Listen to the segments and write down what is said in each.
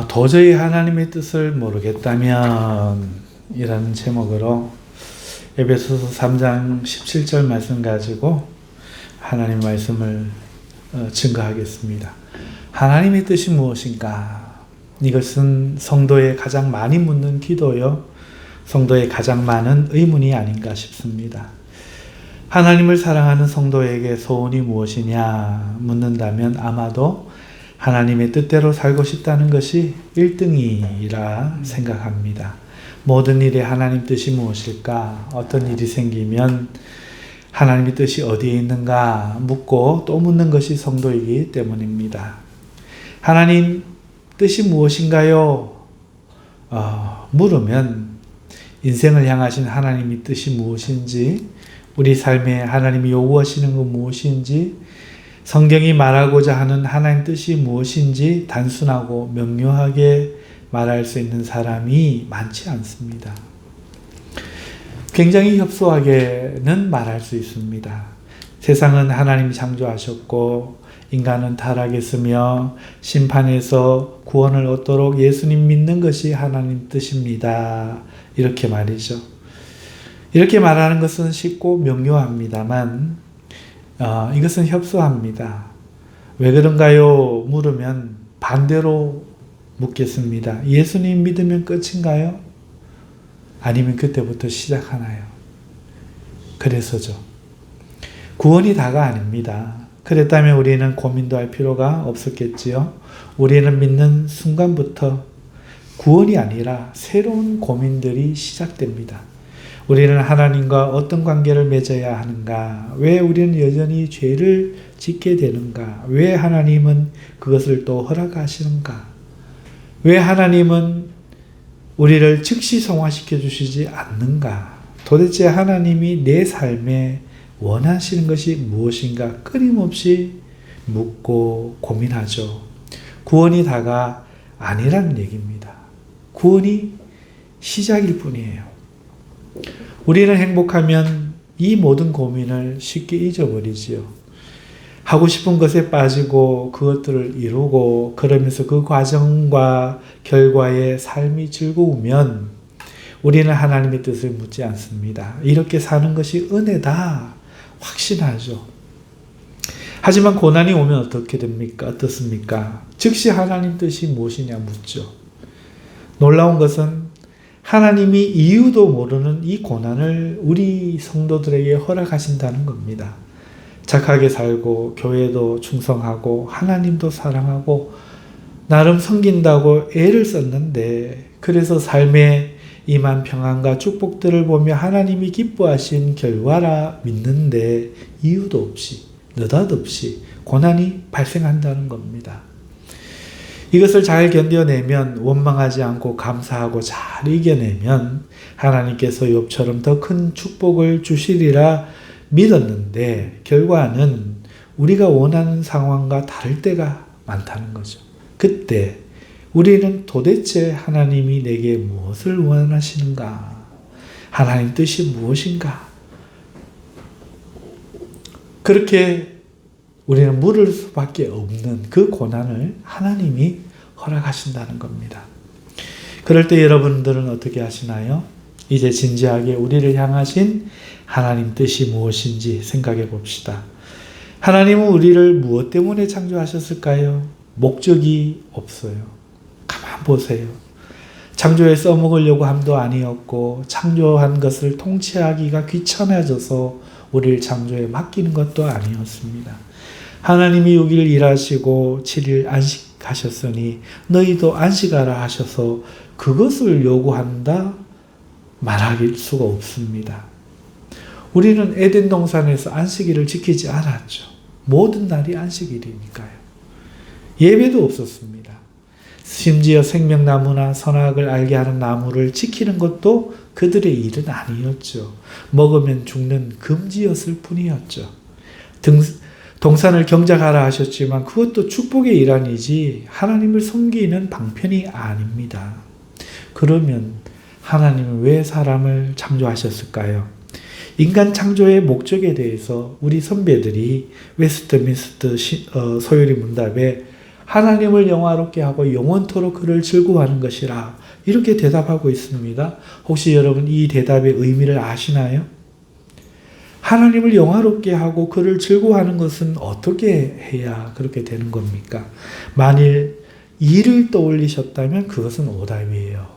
도저히 하나님의 뜻을 모르겠다면 이라는 제목으로 에베소서 3장 17절 말씀 가지고 하나님 말씀을 증거하겠습니다. 하나님의 뜻이 무엇인가? 이것은 성도의 가장 많이 묻는 기도요, 성도의 가장 많은 의문이 아닌가 싶습니다. 하나님을 사랑하는 성도에게 소원이 무엇이냐 묻는다면 아마도 하나님의 뜻대로 살고 싶다는 것이 1등이라 생각합니다. 모든 일에 하나님 뜻이 무엇일까? 어떤 일이 생기면 하나님의 뜻이 어디에 있는가 묻고 또 묻는 것이 성도이기 때문입니다. 하나님 뜻이 무엇인가요? 물으면 인생을 향하신 하나님의 뜻이 무엇인지, 우리 삶에 하나님이 요구하시는 것 무엇인지, 성경이 말하고자 하는 하나님 뜻이 무엇인지 단순하고 명료하게 말할 수 있는 사람이 많지 않습니다. 굉장히 협소하게는 말할 수 있습니다. 세상은 하나님이 창조하셨고 인간은 타락했으며 심판에서 구원을 얻도록 예수님 믿는 것이 하나님 뜻입니다. 이렇게 말이죠. 이렇게 말하는 것은 쉽고 명료합니다만 이것은 협소합니다. 왜 그런가요? 물으면 반대로 묻겠습니다. 예수님 믿으면 끝인가요? 아니면 그때부터 시작하나요? 그래서죠. 구원이 다가 아닙니다. 그랬다면 우리는 고민도 할 필요가 없었겠지요. 우리는 믿는 순간부터 구원이 아니라 새로운 고민들이 시작됩니다. 우리는 하나님과 어떤 관계를 맺어야 하는가? 왜 우리는 여전히 죄를 짓게 되는가? 왜 하나님은 그것을 또 허락하시는가? 왜 하나님은 우리를 즉시 성화시켜 주시지 않는가? 도대체 하나님이 내 삶에 원하시는 것이 무엇인가? 끊임없이 묻고 고민하죠. 구원이 다가 아니라는 얘기입니다. 구원이 시작일 뿐이에요. 우리는 행복하면 이 모든 고민을 쉽게 잊어버리지요. 하고 싶은 것에 빠지고 그것들을 이루고 그러면서 그 과정과 결과의 삶이 즐거우면 우리는 하나님의 뜻을 묻지 않습니다. 이렇게 사는 것이 은혜다 확신하죠. 하지만 고난이 오면 어떻게 됩니까? 어떻습니까? 즉시 하나님 뜻이 무엇이냐 묻죠. 놀라운 것은 하나님이 이유도 모르는 이 고난을 우리 성도들에게 허락하신다는 겁니다. 착하게 살고 교회도 충성하고 하나님도 사랑하고 나름 섬긴다고 애를 썼는데, 그래서 삶에 임한 평안과 축복들을 보며 하나님이 기뻐하신 결과라 믿는데 이유도 없이 느닷없이 고난이 발생한다는 겁니다. 이것을 잘 견뎌내면, 원망하지 않고 감사하고 잘 이겨내면 하나님께서 욥처럼 더 큰 축복을 주시리라 믿었는데 결과는 우리가 원하는 상황과 다를 때가 많다는 거죠. 그때 우리는 도대체 하나님이 내게 무엇을 원하시는가? 하나님 뜻이 무엇인가? 그렇게 우리는 물을 수밖에 없는 그 고난을 하나님이 허락하신다는 겁니다. 그럴 때 여러분들은 어떻게 하시나요? 이제 진지하게 우리를 향하신 하나님 뜻이 무엇인지 생각해 봅시다. 하나님은 우리를 무엇 때문에 창조하셨을까요? 목적이 없어요. 가만 보세요. 창조에 써먹으려고 함도 아니었고 창조한 것을 통치하기가 귀찮아져서 우리를 창조에 맡기는 것도 아니었습니다. 하나님이 6일 일하시고 7일 안식하셨으니 너희도 안식하라 하셔서 그것을 요구한다 말할 수가 없습니다. 우리는 에덴 동산에서 안식일을 지키지 않았죠. 모든 날이 안식일이니까요. 예배도 없었습니다. 심지어 생명나무나 선악을 알게 하는 나무를 지키는 것도 그들의 일은 아니었죠. 먹으면 죽는 금지였을 뿐이었죠. 동산을 경작하라 하셨지만 그것도 축복의 일환이지 하나님을 섬기는 방편이 아닙니다. 그러면 하나님은 왜 사람을 창조하셨을까요? 인간 창조의 목적에 대해서 우리 선배들이 웨스트민스터 소요리 문답에 하나님을 영화롭게 하고 영원토록 그를 즐거워하는 것이라. 이렇게 대답하고 있습니다. 혹시 여러분 이 대답의 의미를 아시나요? 하나님을 영화롭게 하고 그를 즐거워하는 것은 어떻게 해야 그렇게 되는 겁니까? 만일 이를 떠올리셨다면 그것은 오답이에요.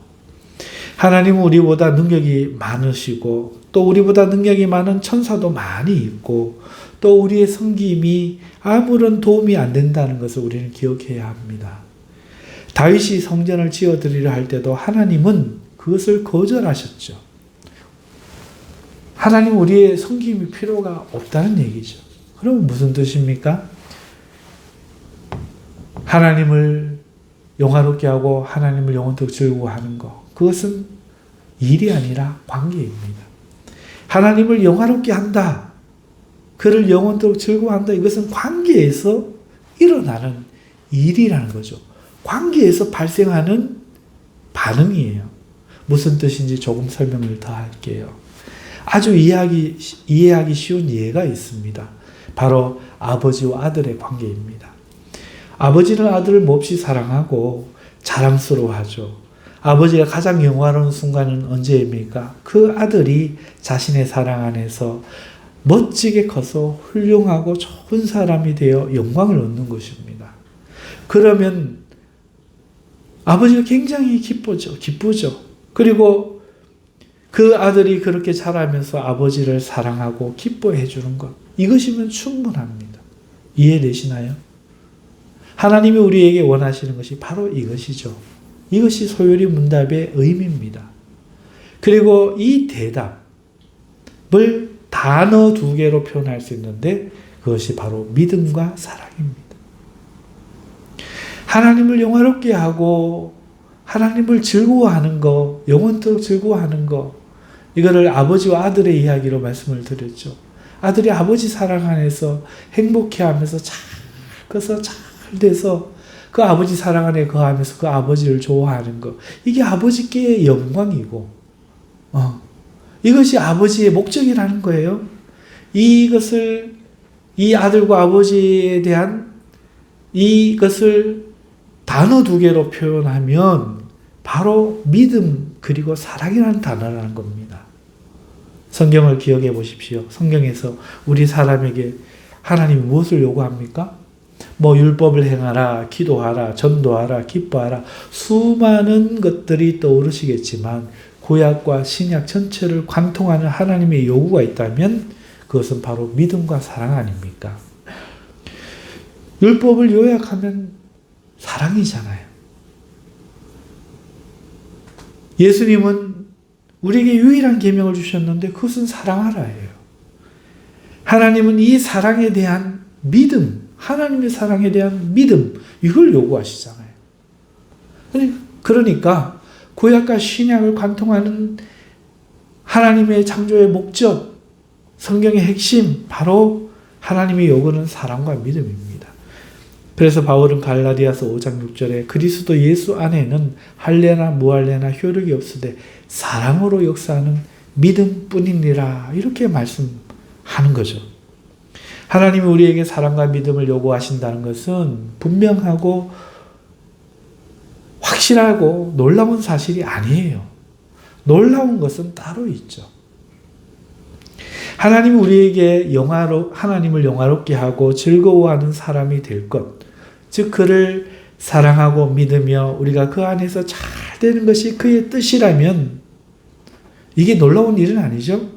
하나님은 우리보다 능력이 많으시고 또 우리보다 능력이 많은 천사도 많이 있고 또 우리의 섬김이 아무런 도움이 안 된다는 것을 우리는 기억해야 합니다. 다윗이 성전을 지어드리려 할 때도 하나님은 그것을 거절하셨죠. 하나님 우리의 섬김이 필요가 없다는 얘기죠. 그럼 무슨 뜻입니까? 하나님을 영화롭게 하고 하나님을 영원토록 즐거워하는 것. 그것은 일이 아니라 관계입니다. 하나님을 영화롭게 한다. 그를 영원토록 즐거워한다. 이것은 관계에서 일어나는 일이라는 거죠. 관계에서 발생하는 반응이에요. 무슨 뜻인지 조금 설명을 더 할게요. 아주 이해하기 쉬운 예가 있습니다. 바로 아버지와 아들의 관계입니다. 아버지는 아들을 몹시 사랑하고 자랑스러워하죠. 아버지가 가장 영화로운 순간은 언제입니까? 그 아들이 자신의 사랑 안에서 멋지게 커서 훌륭하고 좋은 사람이 되어 영광을 얻는 것입니다. 그러면 아버지가 굉장히 기쁘죠. 그리고 그 아들이 그렇게 자라면서 아버지를 사랑하고 기뻐해 주는 것. 이것이면 충분합니다. 이해되시나요? 하나님이 우리에게 원하시는 것이 바로 이것이죠. 이것이 소요리 문답의 의미입니다. 그리고 이 대답을 단어 2개로 표현할 수 있는데 그것이 바로 믿음과 사랑입니다. 하나님을 영화롭게 하고 하나님을 즐거워하는 거, 영원토록 즐거워하는 거, 이거를 아버지와 아들의 이야기로 말씀을 드렸죠. 아들이 아버지 사랑 안에서 행복해하면서 잘 커서 잘 돼서 그 아버지 사랑 안에 거하면서 그 아버지를 좋아하는 것, 이게 아버지께의 영광이고 이것이 아버지의 목적이라는 거예요. 이것을 이 아들과 아버지에 대한 이것을 단어 2개로 표현하면 바로 믿음 그리고 사랑이라는 단어라는 겁니다. 성경을 기억해 보십시오. 성경에서 우리 사람에게 하나님이 무엇을 요구합니까? 율법을 행하라, 기도하라, 전도하라, 기뻐하라, 수많은 것들이 떠오르시겠지만 구약과 신약 전체를 관통하는 하나님의 요구가 있다면 그것은 바로 믿음과 사랑 아닙니까? 율법을 요약하면 사랑이잖아요. 예수님은 우리에게 유일한 계명을 주셨는데 그것은 사랑하라예요. 하나님은 이 사랑에 대한 믿음, 하나님의 사랑에 대한 믿음, 이걸 요구하시잖아요. 그러니까 구약과 신약을 관통하는 하나님의 창조의 목적, 성경의 핵심, 바로 하나님의 요구는 사랑과 믿음입니다. 그래서 바울은 갈라디아서 5장 6절에 그리스도 예수 안에는 할례나 무할례나 효력이 없으되 사랑으로 역사하는 믿음뿐이니라, 이렇게 말씀하는 거죠. 하나님이 우리에게 사랑과 믿음을 요구하신다는 것은 분명하고 확실하고 놀라운 사실이 아니에요. 놀라운 것은 따로 있죠. 하나님이 우리에게 하나님을 영화롭게 하고 즐거워하는 사람이 될 것, 즉 그를 사랑하고 믿으며 우리가 그 안에서 잘 되는 것이 그의 뜻이라면 이게 놀라운 일은 아니죠.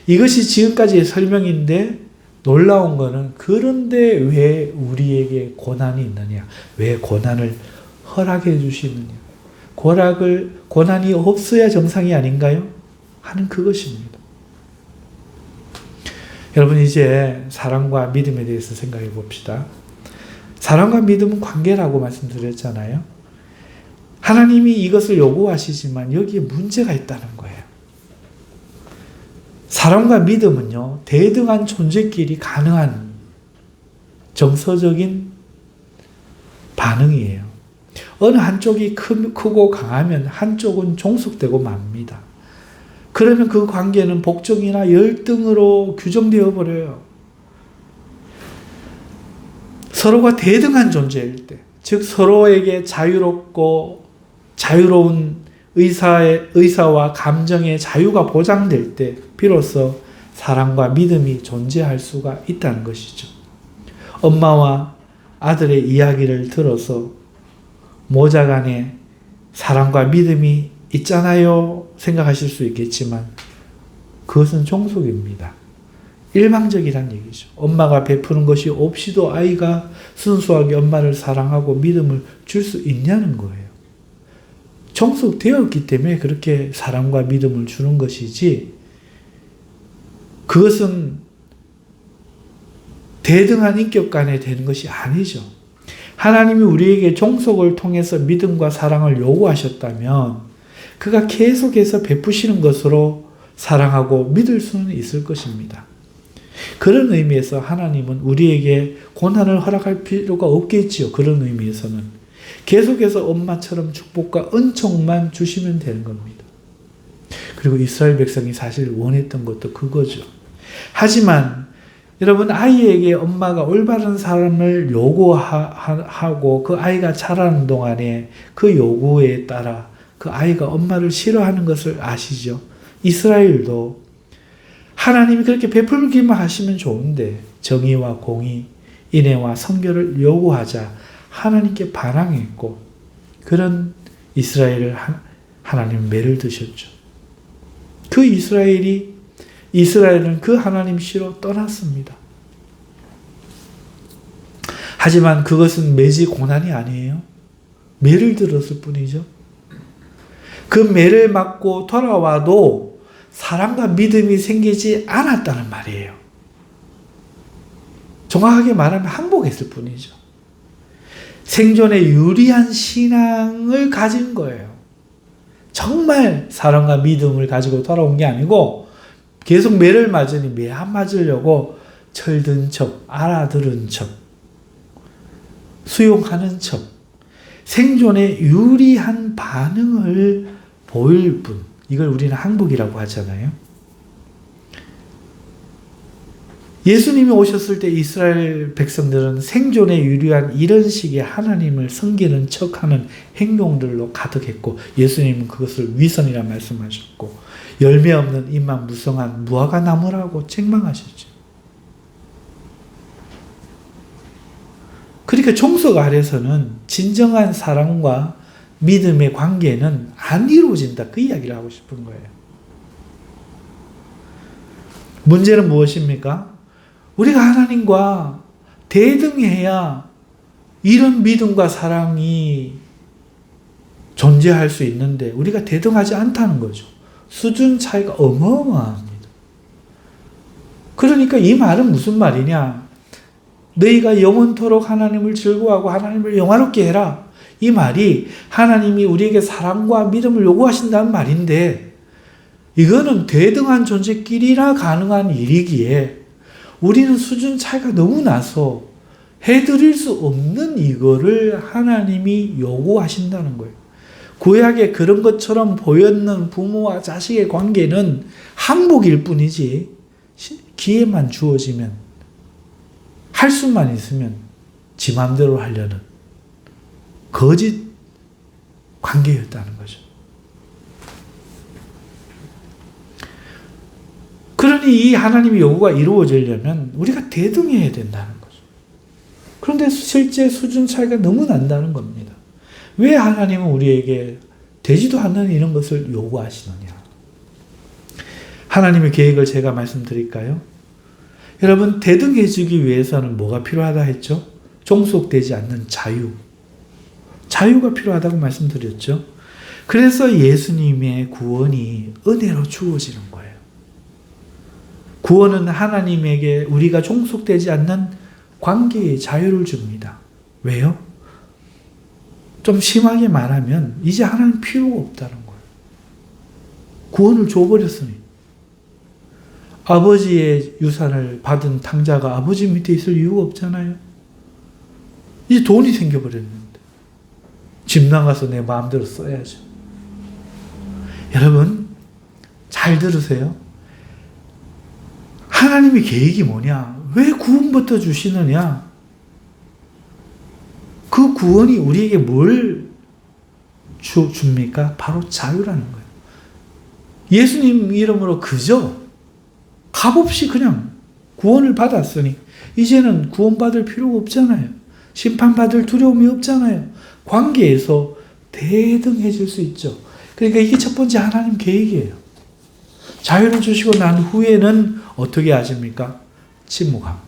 이것이 지금까지의 설명인데 놀라운 거는 그런데 왜 우리에게 고난이 있느냐? 왜 고난을 허락해 주시느냐? 고난이 없어야 정상이 아닌가요? 하는 그것입니다. 여러분 이제 사랑과 믿음에 대해서 생각해 봅시다. 사랑과 믿음은 관계라고 말씀드렸잖아요. 하나님이 이것을 요구하시지만 여기에 문제가 있다는 거예요. 사랑과 믿음은요, 대등한 존재끼리 가능한 정서적인 반응이에요. 어느 한쪽이 크고 강하면 한쪽은 종속되고 맙니다. 그러면 그 관계는 복종이나 열등으로 규정되어 버려요. 서로가 대등한 존재일 때, 즉 서로에게 자유롭고 자유로운 의사와 감정의 자유가 보장될 때 비로소 사랑과 믿음이 존재할 수가 있다는 것이죠. 엄마와 아들의 이야기를 들어서 모자간에 사랑과 믿음이 있잖아요 생각하실 수 있겠지만 그것은 종속입니다. 일방적이란 얘기죠. 엄마가 베푸는 것이 없이도 아이가 순수하게 엄마를 사랑하고 믿음을 줄 수 있냐는 거예요. 종속되었기 때문에 그렇게 사랑과 믿음을 주는 것이지 그것은 대등한 인격 간에 되는 것이 아니죠. 하나님이 우리에게 종속을 통해서 믿음과 사랑을 요구하셨다면 그가 계속해서 베푸시는 것으로 사랑하고 믿을 수는 있을 것입니다. 그런 의미에서 하나님은 우리에게 고난을 허락할 필요가 없겠지요. 그런 의미에서는 계속해서 엄마처럼 축복과 은총만 주시면 되는 겁니다. 그리고 이스라엘 백성이 사실 원했던 것도 그거죠. 하지만 여러분 아이에게 엄마가 올바른 삶을 요구하고 그 아이가 자라는 동안에 그 요구에 따라 그 아이가 엄마를 싫어하는 것을 아시죠? 이스라엘도 하나님이 그렇게 베풀기만 하시면 좋은데 정의와 공의, 인애와 성결을 요구하자 하나님께 반항했고 그런 이스라엘을 하나님 매를 드셨죠. 그 이스라엘은 그 하나님 씨로 떠났습니다. 하지만 그것은 매지 고난이 아니에요. 매를 들었을 뿐이죠. 그 매를 맞고 돌아와도 사랑과 믿음이 생기지 않았다는 말이에요. 정확하게 말하면 항복했을 뿐이죠. 생존에 유리한 신앙을 가진 거예요. 정말 사랑과 믿음을 가지고 돌아온 게 아니고 계속 매를 맞으니 매 안 맞으려고 철든 척, 알아들은 척, 수용하는 척, 생존에 유리한 반응을 보일 뿐. 이걸 우리는 항복이라고 하잖아요. 예수님이 오셨을 때 이스라엘 백성들은 생존에 유리한 이런 식의 하나님을 섬기는 척하는 행동들로 가득했고 예수님은 그것을 위선이라 말씀하셨고 열매 없는 잎만 무성한 무화과 나무라고 책망하셨죠. 그러니까 종속 아래서는 진정한 사랑과 믿음의 관계는 안 이루어진다. 그 이야기를 하고 싶은 거예요. 문제는 무엇입니까? 우리가 하나님과 대등해야 이런 믿음과 사랑이 존재할 수 있는데 우리가 대등하지 않다는 거죠. 수준 차이가 어마어마합니다. 그러니까 이 말은 무슨 말이냐? 너희가 영원토록 하나님을 즐거워하고 하나님을 영화롭게 해라. 이 말이 하나님이 우리에게 사랑과 믿음을 요구하신다는 말인데 이거는 대등한 존재끼리나 가능한 일이기에 우리는 수준 차이가 너무 나서 해드릴 수 없는 이거를 하나님이 요구하신다는 거예요. 구약에 그런 것처럼 보였는 부모와 자식의 관계는 항복일 뿐이지 기회만 주어지면 할 수만 있으면 지 맘대로 하려는 거짓 관계였다는 거죠. 그러니 이 하나님의 요구가 이루어지려면 우리가 대등해야 된다는 거죠. 그런데 실제 수준 차이가 너무 난다는 겁니다. 왜 하나님은 우리에게 되지도 않는 이런 것을 요구하시느냐? 하나님의 계획을 제가 말씀드릴까요? 여러분, 대등해지기 위해서는 뭐가 필요하다 했죠? 종속되지 않는 자유. 자유가 필요하다고 말씀드렸죠. 그래서 예수님의 구원이 은혜로 주어지는 거예요. 구원은 하나님에게 우리가 종속되지 않는 관계의 자유를 줍니다. 왜요? 좀 심하게 말하면 이제 하나님 필요가 없다는 거예요. 구원을 줘버렸으니. 아버지의 유산을 받은 탕자가 아버지 밑에 있을 이유가 없잖아요. 이제 돈이 생겨버렸는데 집 나가서 내 마음대로 써야죠. 여러분 잘 들으세요. 하나님의 계획이 뭐냐? 왜 구원부터 주시느냐? 그 구원이 우리에게 뭘 줍니까? 바로 자유라는 거예요. 예수님 이름으로 그저 값없이 그냥 구원을 받았으니 이제는 구원받을 필요가 없잖아요. 심판받을 두려움이 없잖아요. 관계에서 대등해질 수 있죠. 그러니까 이게 첫 번째 하나님 계획이에요. 자유를 주시고 난 후에는 어떻게 하십니까? 침묵합니다.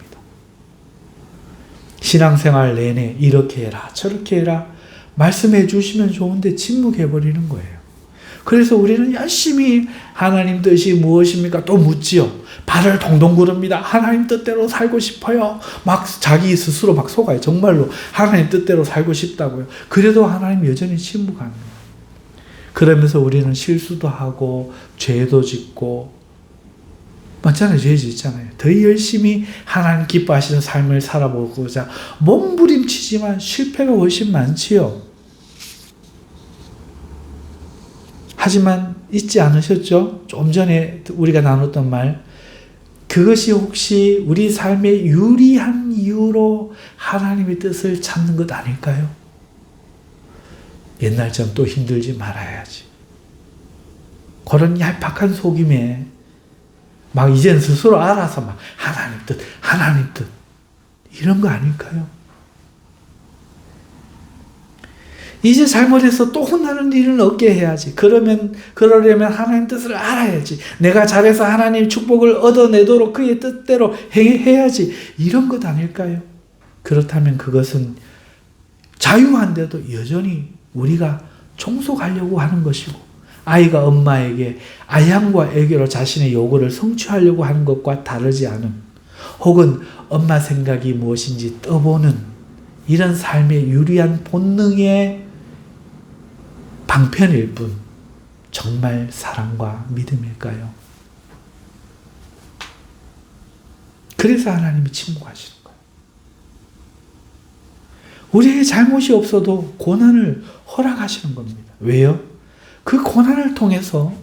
신앙생활 내내 이렇게 해라 저렇게 해라 말씀해 주시면 좋은데 침묵해버리는 거예요. 그래서 우리는 열심히 하나님 뜻이 무엇입니까? 또 묻지요. 발을 동동 구릅니다. 하나님 뜻대로 살고 싶어요. 막 자기 스스로 막 속아요. 정말로 하나님 뜻대로 살고 싶다고요. 그래도 하나님 여전히 침묵합니다. 그러면서 우리는 실수도 하고 죄도 짓고 맞잖아요. 죄 짓잖아요. 더 열심히 하나님 기뻐하시는 삶을 살아보고자 몸부림치지만 실패가 훨씬 많지요. 하지만 잊지 않으셨죠? 좀 전에 우리가 나눴던 말, 그것이 혹시 우리 삶에 유리한 이유로 하나님의 뜻을 찾는 것 아닐까요? 옛날처럼 또 힘들지 말아야지. 그런 얄팍한 속임에 막 이젠 스스로 알아서 막 하나님 뜻 이런 거 아닐까요? 이제 잘못해서 또 혼나는 일은 없게 해야지. 그러려면 하나님 뜻을 알아야지. 내가 잘해서 하나님 축복을 얻어내도록 그의 뜻대로 해야지. 이런 것 아닐까요? 그렇다면 그것은 자유한데도 여전히 우리가 종속하려고 하는 것이고, 아이가 엄마에게 아양과 애교로 자신의 요구를 성취하려고 하는 것과 다르지 않은, 혹은 엄마 생각이 무엇인지 떠보는 이런 삶의 유리한 본능의 방편일 뿐 정말 사랑과 믿음일까요? 그래서 하나님이 침묵하시는 거예요. 우리에게 잘못이 없어도 고난을 허락하시는 겁니다. 왜요? 그 고난을 통해서,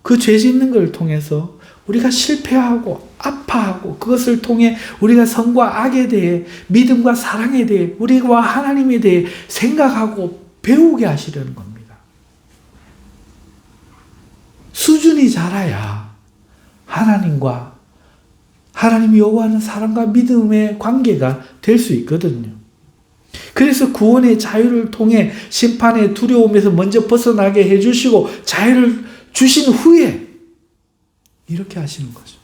그 죄 짓는 걸 통해서 우리가 실패하고 아파하고, 그것을 통해 우리가 선과 악에 대해, 믿음과 사랑에 대해, 우리와 하나님에 대해 생각하고 배우게 하시려는 겁니다. 수준이 자라야 하나님과, 하나님이 요구하는 사랑과 믿음의 관계가 될 수 있거든요. 그래서 구원의 자유를 통해 심판의 두려움에서 먼저 벗어나게 해주시고 자유를 주신 후에 이렇게 하시는 거죠.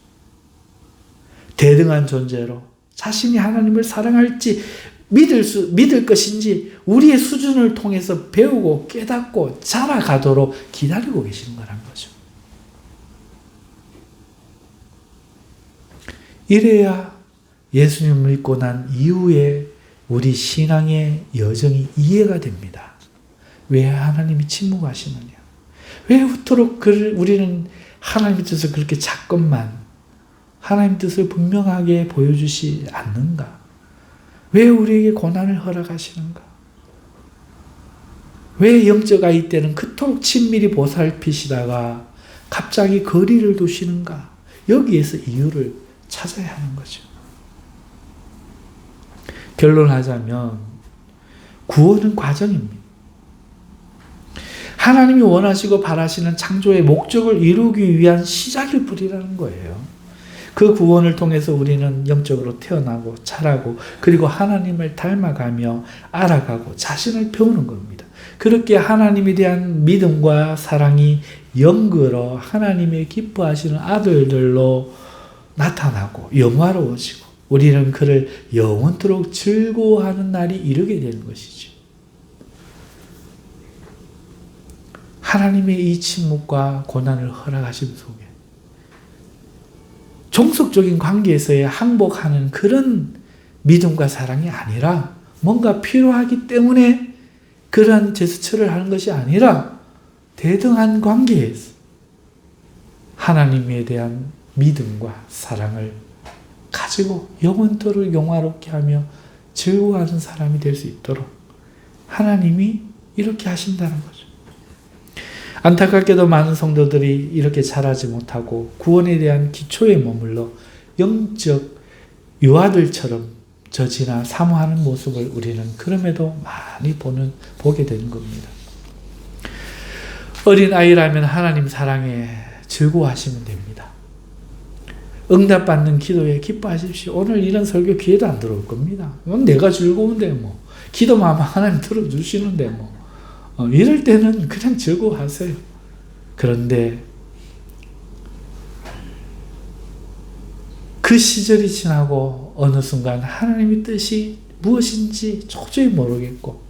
대등한 존재로 자신이 하나님을 사랑할지 믿을 것인지 우리의 수준을 통해서 배우고 깨닫고 자라가도록 기다리고 계시는 거란 거죠. 이래야 예수님을 믿고 난 이후에 우리 신앙의 여정이 이해가 됩니다. 왜 하나님이 침묵하시느냐? 왜 그토록 우리는 하나님의 뜻을 그렇게 자꾸만 하나님의 뜻을 분명하게 보여주시 않는가? 왜 우리에게 고난을 허락하시는가? 왜 영적 아이 때는 그토록 친밀히 보살피시다가 갑자기 거리를 두시는가? 여기에서 이유를 찾아야 하는 거죠. 결론하자면 구원은 과정입니다. 하나님이 원하시고 바라시는 창조의 목적을 이루기 위한 시작일 뿐이라는 거예요. 그 구원을 통해서 우리는 영적으로 태어나고 자라고, 그리고 하나님을 닮아가며 알아가고 자신을 배우는 겁니다. 그렇게 하나님에 대한 믿음과 사랑이 영으로 하나님의 기뻐하시는 아들들로 나타나고 영화로워지고, 우리는 그를 영원토록 즐거워하는 날이 이르게 되는 것이죠. 하나님의 이 침묵과 고난을 허락하심 속에 종속적인 관계에서의 항복하는 그런 믿음과 사랑이 아니라, 뭔가 필요하기 때문에 그러한 제스처를 하는 것이 아니라 대등한 관계에서 하나님에 대한 믿음과 사랑을 가지고 영원토록 영화롭게 하며 즐거워하는 사람이 될 수 있도록 하나님이 이렇게 하신다는 거죠. 안타깝게도 많은 성도들이 이렇게 자라지 못하고 구원에 대한 기초에 머물러 영적 유아들처럼 저지나 사모하는 모습을 우리는 그럼에도 많이 보게 되는 겁니다. 어린아이라면 하나님 사랑에 즐거워하시면 됩니다. 응답받는 기도에 기뻐하십시오. 오늘 이런 설교 기회도 안 들어올 겁니다. 이건 내가 즐거운데 뭐. 기도만 하면 하나님 들어주시는데 뭐. 이럴 때는 그냥 즐거워하세요. 그런데 그 시절이 지나고 어느 순간 하나님의 뜻이 무엇인지 도저히 모르겠고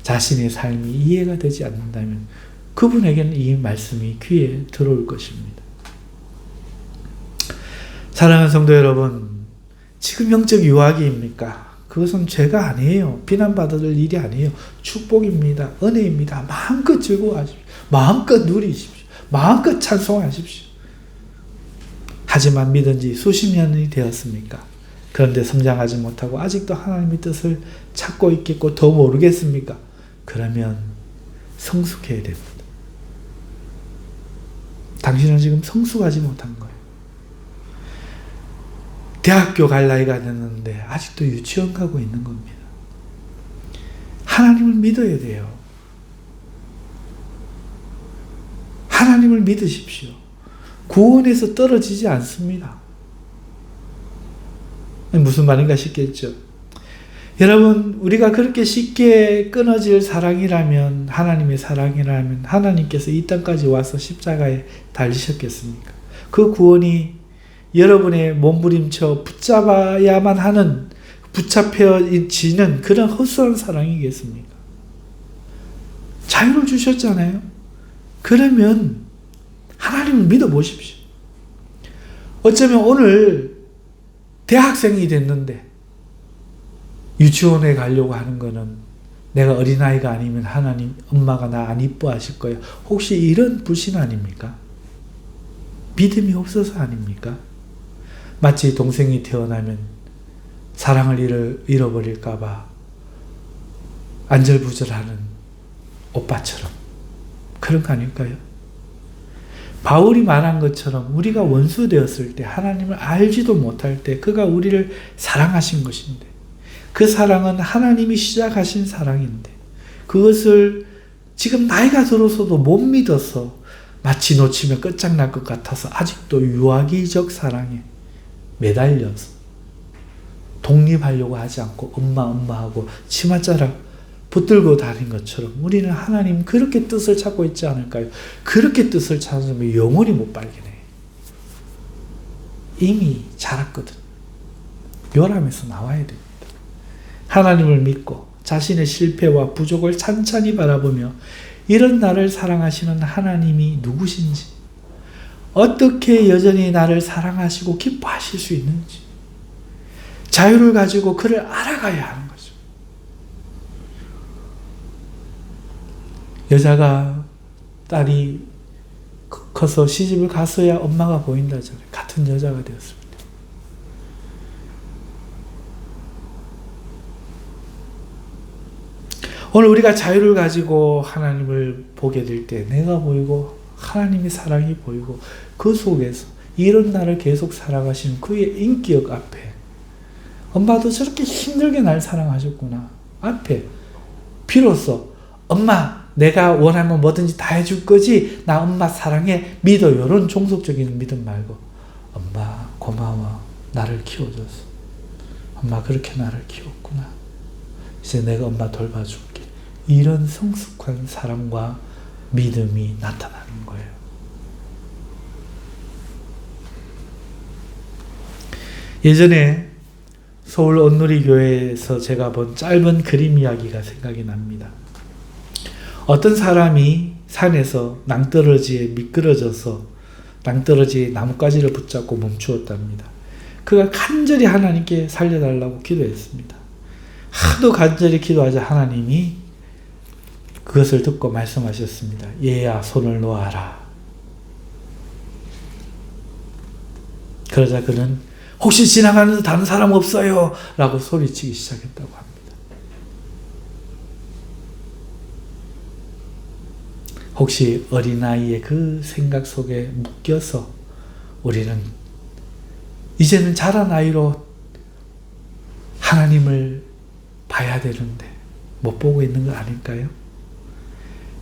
자신의 삶이 이해가 되지 않는다면 그분에게는 이 말씀이 귀에 들어올 것입니다. 사랑하는 성도 여러분, 지금 영적 유아기입니까? 그것은 죄가 아니에요. 비난받을 일이 아니에요. 축복입니다. 은혜입니다. 마음껏 즐거워하십시오. 마음껏 누리십시오. 마음껏 찬송하십시오. 하지만 믿은 지 수십 년이 되었습니까? 그런데 성장하지 못하고 아직도 하나님의 뜻을 찾고 있겠고 더 모르겠습니까? 그러면 성숙해야 됩니다. 당신은 지금 성숙하지 못한 거예요. 대학교 갈 나이가 됐는데 아직도 유치원 가고 있는 겁니다. 하나님을 믿어야 돼요. 하나님을 믿으십시오. 구원에서 떨어지지 않습니다. 무슨 말인가 싶겠죠. 여러분, 우리가 그렇게 쉽게 끊어질 사랑이라면, 하나님의 사랑이라면 하나님께서 이 땅까지 와서 십자가에 달리셨겠습니까? 그 구원이 여러분의 몸부림쳐 붙잡아야만 하는, 붙잡혀지는 그런 헛소한 사랑이겠습니까? 자유를 주셨잖아요. 그러면 하나님을 믿어보십시오. 어쩌면 오늘 대학생이 됐는데 유치원에 가려고 하는 거는 내가 어린아이가 아니면 하나님, 엄마가 나 안 이뻐하실 거예요. 혹시 이런 불신 아닙니까? 믿음이 없어서 아닙니까? 마치 동생이 태어나면 사랑을 잃어버릴까 봐 안절부절하는 오빠처럼 그런 거 아닐까요? 바울이 말한 것처럼 우리가 원수 되었을 때, 하나님을 알지도 못할 때 그가 우리를 사랑하신 것인데, 그 사랑은 하나님이 시작하신 사랑인데 그것을 지금 나이가 들어서도 못 믿어서 마치 놓치면 끝장날 것 같아서 아직도 유아기적 사랑에 매달려서 독립하려고 하지 않고 엄마 하고 치맛자락 붙들고 다닌 것처럼 우리는 하나님 그렇게 뜻을 찾고 있지 않을까요? 그렇게 뜻을 찾으면 영원히 못 발견해요. 이미 자랐거든. 요람에서 나와야 됩니다. 하나님을 믿고 자신의 실패와 부족을 찬찬히 바라보며 이런 나를 사랑하시는 하나님이 누구신지, 어떻게 여전히 나를 사랑하시고 기뻐하실 수 있는지 자유를 가지고 그를 알아가야 하는 거죠. 여자가 딸이 커서 시집을 갔어야 엄마가 보인다잖아요. 같은 여자가 되었습니다. 오늘 우리가 자유를 가지고 하나님을 보게 될 때 내가 보이고 하나님의 사랑이 보이고 그 속에서 이런 나를 계속 살아가시는 그의 인격 앞에, 엄마도 저렇게 힘들게 날 사랑하셨구나 앞에 비로소 엄마 내가 원하면 뭐든지 다 해줄 거지, 나 엄마 사랑해, 믿어, 이런 종속적인 믿음 말고 엄마 고마워, 나를 키워줘서 엄마 그렇게 나를 키웠구나, 이제 내가 엄마 돌봐줄게, 이런 성숙한 사랑과 믿음이 나타나는 거예요. 예전에 서울 온누리 교회에서 제가 본 짧은 그림 이야기가 생각이 납니다. 어떤 사람이 산에서 낭떠러지에 미끄러져서 낭떠러지에 나뭇가지를 붙잡고 멈추었답니다. 그가 간절히 하나님께 살려달라고 기도했습니다. 하도 간절히 기도하자 하나님이 그것을 듣고 말씀하셨습니다. 얘야, 손을 놓아라. 그러자 그는 혹시 지나가는 다른 사람 없어요? 라고 소리치기 시작했다고 합니다. 혹시 어린아이의 그 생각 속에 묶여서 우리는 이제는 자란 아이로 하나님을 봐야 되는데 못 보고 있는 거 아닐까요?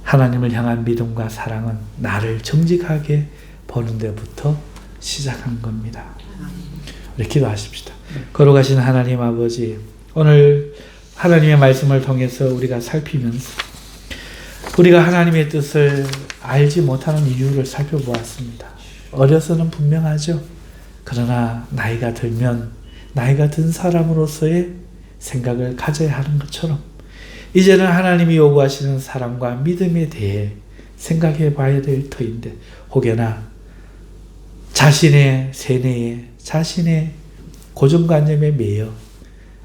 하나님을 향한 믿음과 사랑은 나를 정직하게 보는 데부터 시작한 겁니다. 우리 기도하십시다. 걸어가신 하나님 아버지, 오늘 하나님의 말씀을 통해서 우리가 살피면서 우리가 하나님의 뜻을 알지 못하는 이유를 살펴보았습니다. 어려서는 분명하죠. 그러나 나이가 들면 나이가 든 사람으로서의 생각을 가져야 하는 것처럼 이제는 하나님이 요구하시는 사랑과 믿음에 대해 생각해 봐야 될 터인데 혹여나 자신의 세뇌에 자신의 고정관념에 매여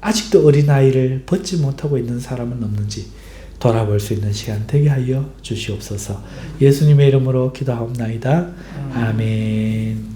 아직도 어린아이를 벗지 못하고 있는 사람은 없는지 돌아볼 수 있는 시간 되게 하여 주시옵소서. 예수님의 이름으로 기도하옵나이다. 아멘.